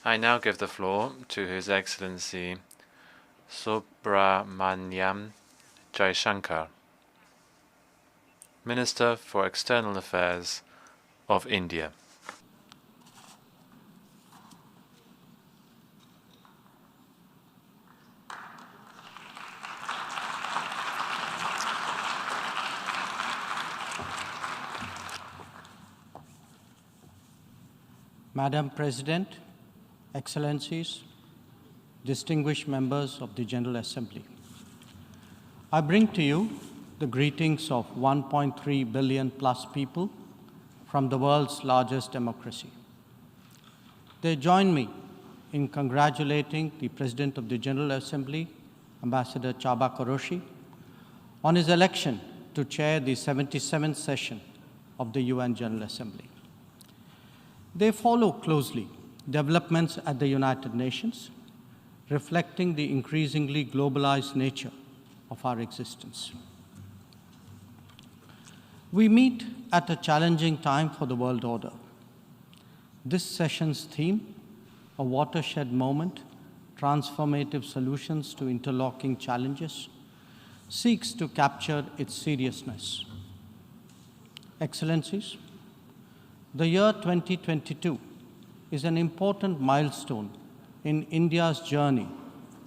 I now give the floor to His Excellency Subrahmanyam Jaishankar, Minister for External Affairs of India. Madam President, Excellencies, distinguished members of the General Assembly, I bring to you the greetings of 1.3 billion plus people from the world's largest democracy. They join me in congratulating the President of the General Assembly, Ambassador Csaba Kőrösi, on his election to chair the 77th session of the UN General Assembly. They follow closely developments at the United Nations, reflecting the increasingly globalized nature of our existence. We meet at a challenging time for the world order. This session's theme, a watershed moment, transformative solutions to interlocking challenges, seeks to capture its seriousness. Excellencies, the year 2022 is an important milestone in India's journey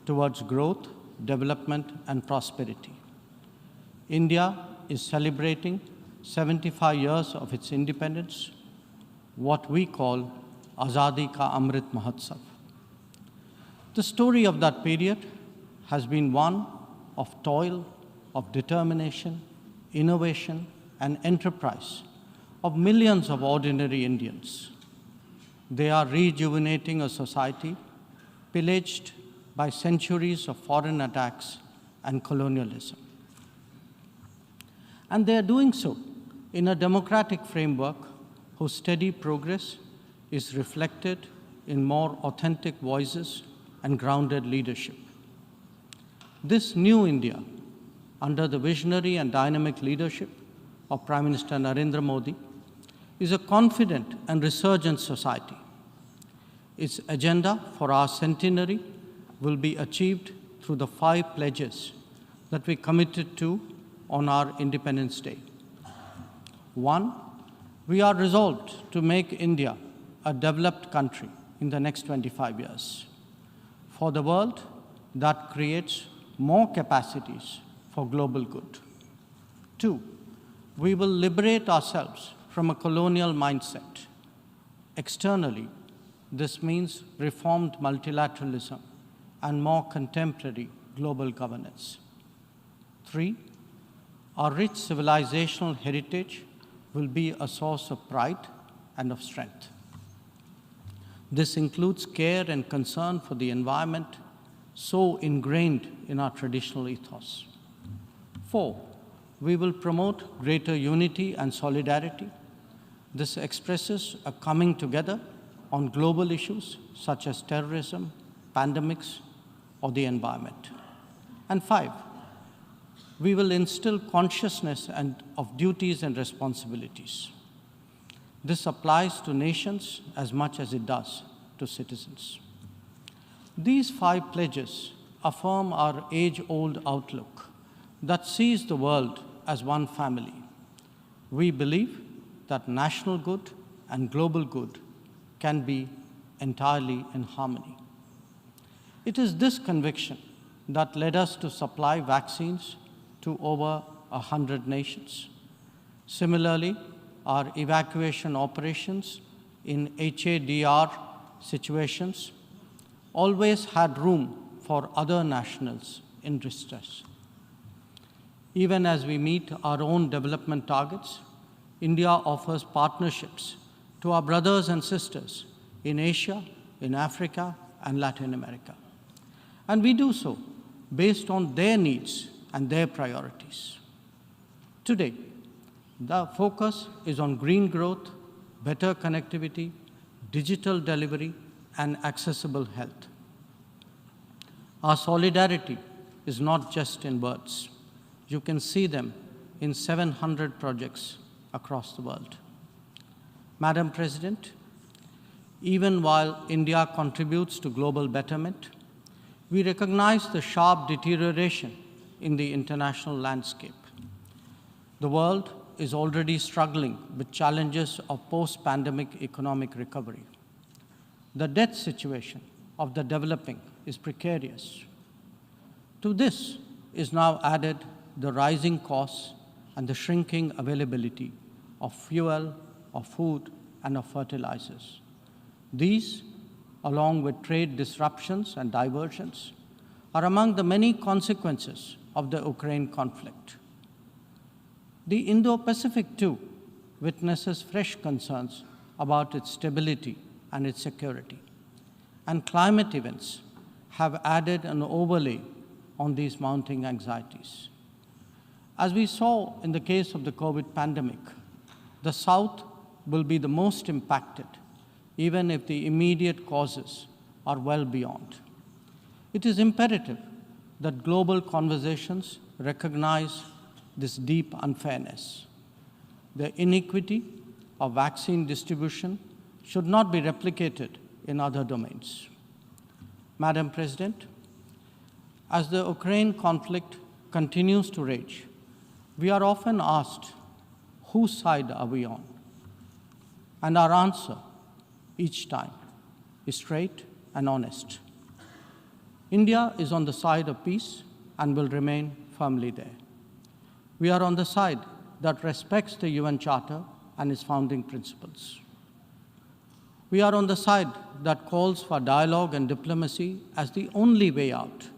towards growth, development, and prosperity. India is celebrating 75 years of its independence, what we call Azadi Ka Amrit Mahotsav. The story of that period has been one of toil, of determination, innovation, and enterprise of millions of ordinary Indians. They are rejuvenating a society pillaged by centuries of foreign attacks and colonialism. And they are doing so in a democratic framework whose steady progress is reflected in more authentic voices and grounded leadership. This new India, under the visionary and dynamic leadership of Prime Minister Narendra Modi, is a confident and resurgent society. Its agenda for our centenary will be achieved through the 5 pledges that we committed to on our Independence Day. 1, we are resolved to make India a developed country in the next 25 years. For the world, that creates more capacities for global good. 2, we will liberate ourselves from a colonial mindset. Externally, this means reformed multilateralism and more contemporary global governance. 3, our rich civilizational heritage will be a source of pride and of strength. This includes care and concern for the environment, so ingrained in our traditional ethos. 4, we will promote greater unity and solidarity. This expresses a coming together on global issues such as terrorism, pandemics, or the environment. And 5, we will instill consciousness of duties and responsibilities. This applies to nations as much as it does to citizens. These 5 pledges affirm our age-old outlook that sees the world as one family. We believe that national good and global good can be entirely in harmony. It is this conviction that led us to supply vaccines to over 100 nations. Similarly, our evacuation operations in HADR situations always had room for other nationals in distress. Even as we meet our own development targets, India offers partnerships to our brothers and sisters in Asia, in Africa, and Latin America. And we do so based on their needs and their priorities. Today, the focus is on green growth, better connectivity, digital delivery, and accessible health. Our solidarity is not just in words. You can see them in 700 projects across the world. Madam President, Even while India contributes to global betterment, we recognize the sharp deterioration in the international landscape. The world is already struggling with challenges of post-pandemic economic recovery. The debt situation of the developing is precarious. To this is now added the rising costs and the shrinking availability of fuel, of food, and of fertilizers. These, along with trade disruptions and diversions, are among the many consequences of the Ukraine conflict. The Indo-Pacific, too, witnesses fresh concerns about its stability and its security. And climate events have added an overlay on these mounting anxieties. As we saw in the case of the COVID pandemic, the South will be the most impacted, even if the immediate causes are well beyond. It is imperative that global conversations recognize this deep unfairness. The inequity of vaccine distribution should not be replicated in other domains. Madam President, as the Ukraine conflict continues to rage, we are often asked, whose side are we on? And our answer each time is straight and honest. India is on the side of peace and will remain firmly there. We are on the side that respects the UN Charter and its founding principles. We are on the side that calls for dialogue and diplomacy as the only way out.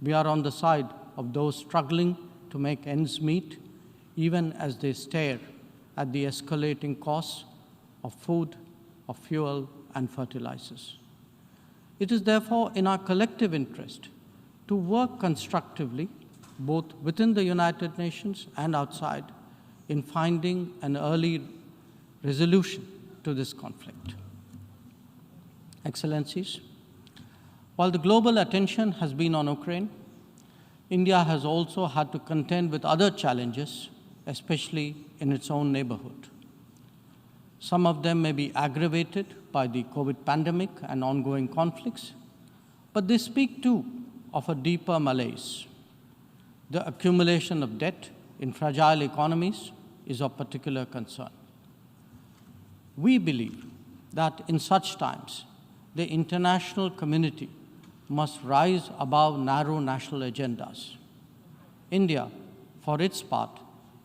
We are on the side of those struggling to make ends meet, even as they stare at the escalating costs of food, of fuel, and fertilizers. It is therefore in our collective interest to work constructively, both within the United Nations and outside, in finding an early resolution to this conflict. Excellencies, while the global attention has been on Ukraine, India has also had to contend with other challenges, especially in its own neighborhood. Some of them may be aggravated by the COVID pandemic and ongoing conflicts, but they speak too of a deeper malaise. The accumulation of debt in fragile economies is of particular concern. We believe that in such times, the international community must rise above narrow national agendas. India, for its part,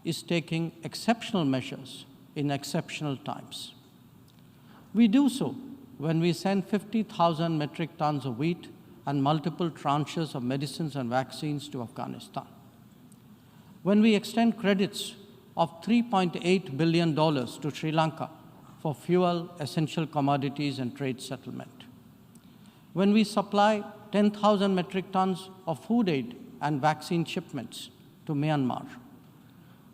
is taking exceptional measures in exceptional times. We do so when we send 50,000 metric tons of wheat and multiple tranches of medicines and vaccines to Afghanistan. When we extend credits of $3.8 billion to Sri Lanka for fuel, essential commodities, and trade settlement. When we supply 10,000 metric tons of food aid and vaccine shipments to Myanmar.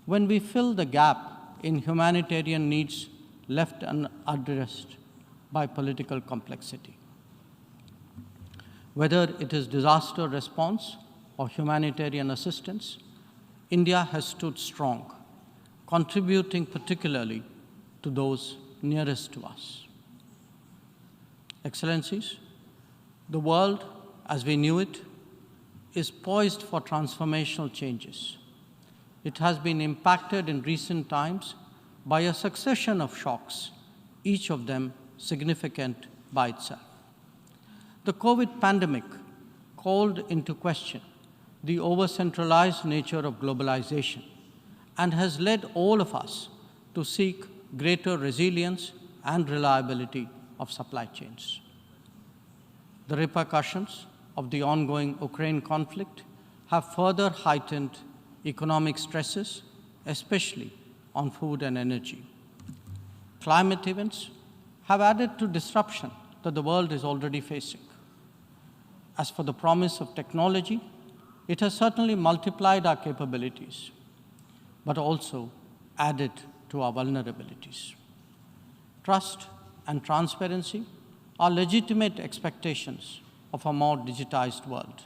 When we fill the gap in humanitarian needs left unaddressed by political complexity. Whether it is disaster response or humanitarian assistance, India has stood strong, contributing particularly to those nearest to us. Excellencies, the world as we knew it is poised for transformational changes. It has been impacted in recent times by a succession of shocks, each of them significant by itself. The COVID pandemic called into question the over-centralized nature of globalization and has led all of us to seek greater resilience and reliability of supply chains. The repercussions of the ongoing Ukraine conflict have further heightened economic stresses, especially on food and energy. Climate events have added to disruption that the world is already facing. As for the promise of technology, it has certainly multiplied our capabilities, but also added to our vulnerabilities. Trust and transparency are legitimate expectations of a more digitized world.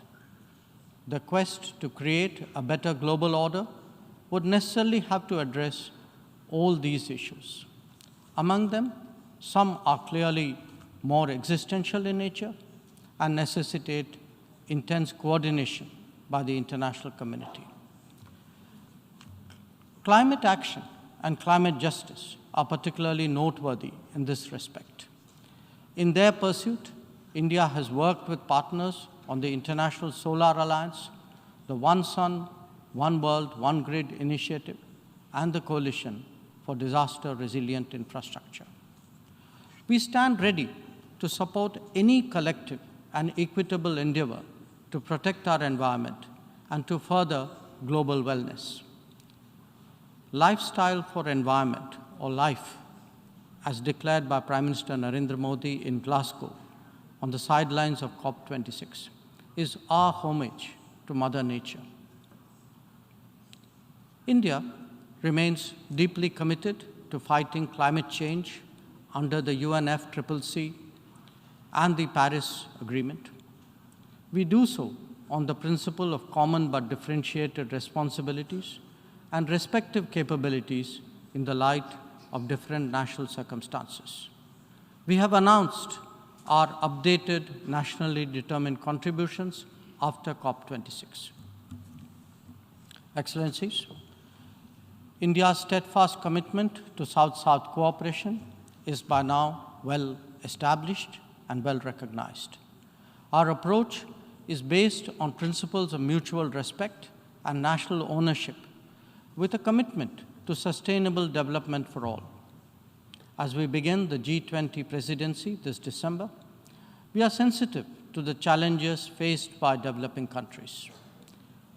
The quest to create a better global order would necessarily have to address all these issues. Among them, Some are clearly more existential in nature and necessitate intense coordination by the international community. Climate action and climate justice are particularly noteworthy in this respect. In their pursuit, India has worked with partners on the International Solar Alliance, the One Sun, One World, One Grid initiative, and the Coalition for Disaster Resilient Infrastructure. We stand ready to support any collective and equitable endeavor to protect our environment and to further global wellness. Lifestyle for Environment, or LIFE, as declared by Prime Minister Narendra Modi in Glasgow on the sidelines of COP26, is our homage to Mother Nature. India remains deeply committed to fighting climate change under the UNFCCC and the Paris Agreement. We do so on the principle of common but differentiated responsibilities and respective capabilities in the light of different national circumstances. We have announced our updated nationally determined contributions after COP26. Excellencies, India's steadfast commitment to South-South cooperation is by now well established and well recognized. Our approach is based on principles of mutual respect and national ownership, with a commitment to sustainable development for all. As we begin the G20 presidency this December, we are sensitive to the challenges faced by developing countries.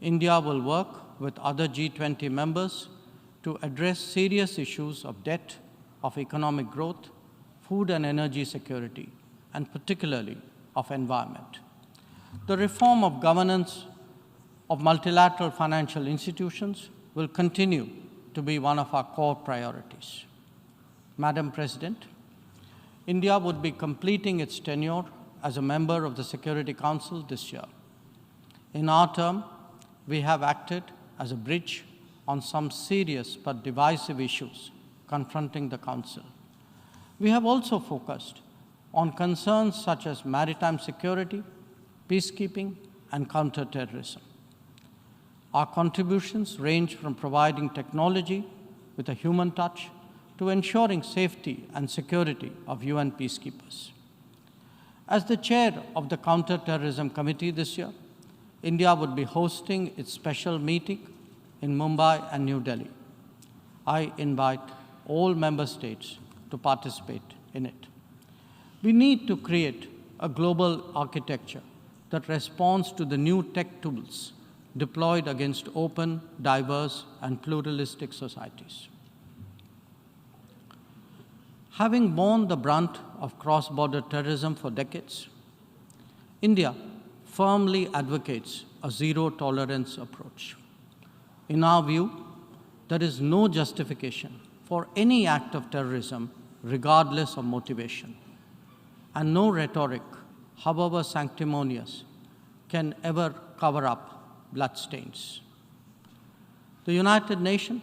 India will work with other G20 members to address serious issues of debt, of economic growth, food and energy security, and particularly of environment. The reform of governance of multilateral financial institutions will continue to be one of our core priorities. Madam President, India would be completing its tenure as a member of the Security Council this year. In our term, we have acted as a bridge on some serious but divisive issues confronting the Council. We have also focused on concerns such as maritime security, peacekeeping, and counterterrorism. Our contributions range from providing technology with a human touch to ensuring safety and security of UN peacekeepers. As the chair of the Counterterrorism Committee this year, India would be hosting its special meeting in Mumbai and New Delhi. I invite all member states to participate in it. We need to create a global architecture that responds to the new tech tools deployed against open, diverse, and pluralistic societies. Having borne the brunt of cross-border terrorism for decades, India firmly advocates a zero-tolerance approach. In our view, there is no justification for any act of terrorism regardless of motivation, and no rhetoric, however sanctimonious, can ever cover up bloodstains. The United Nations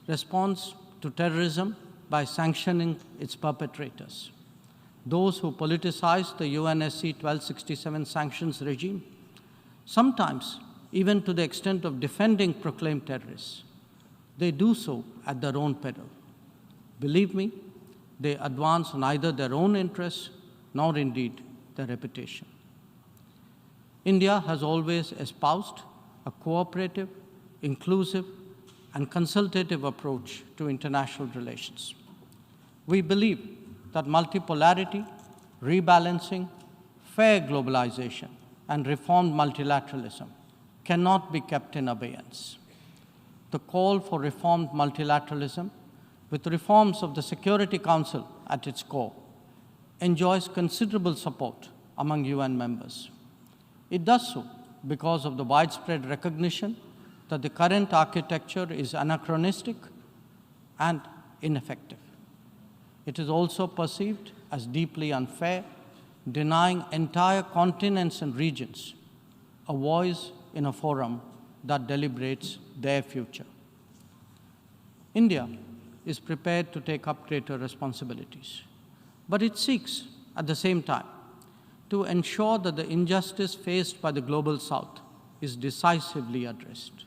responds to terrorism by sanctioning its perpetrators. Those who politicize the UNSC 1267 sanctions regime, sometimes even to the extent of defending proclaimed terrorists, they do so at their own peril. Believe me, they advance neither their own interests nor indeed their reputation. India has always espoused a cooperative, inclusive, and consultative approach to international relations. We believe that multipolarity, rebalancing, fair globalization, and reformed multilateralism cannot be kept in abeyance. The call for reformed multilateralism, with reforms of the Security Council at its core, enjoys considerable support among UN members. It does so because of the widespread recognition that the current architecture is anachronistic and ineffective. It is also perceived as deeply unfair, denying entire continents and regions a voice in a forum that deliberates their future. India is prepared to take up greater responsibilities. but it seeks, at the same time, to ensure that the injustice faced by the Global South is decisively addressed.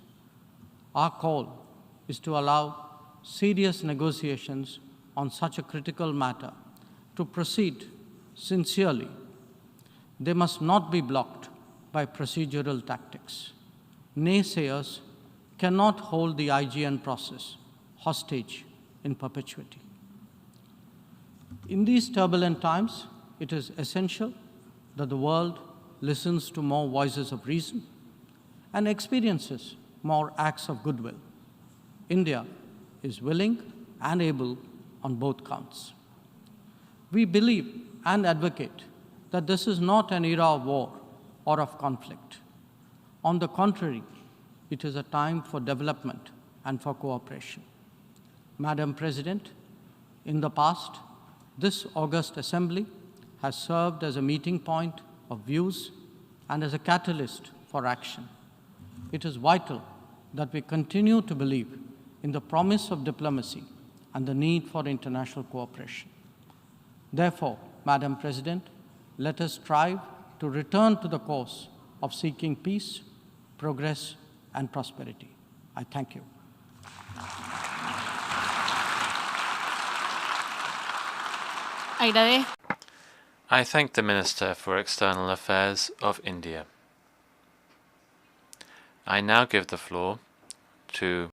Our call is to allow serious negotiations on such a critical matter to proceed sincerely. They must not be blocked by procedural tactics. Naysayers cannot hold the IGN process hostage in perpetuity. In these turbulent times, it is essential that the world listens to more voices of reason and experiences more acts of goodwill. India is willing and able on both counts. We believe and advocate that this is not an era of war or of conflict. On the contrary, it is a time for development and for cooperation. Madam President, in the past, this august assembly has served as a meeting point of views and as a catalyst for action. It is vital that we continue to believe in the promise of diplomacy and the need for international cooperation. Therefore, Madam President, let us strive to return to the course of seeking peace, progress, and prosperity. I thank you. I thank the Minister for External Affairs of India. I now give the floor to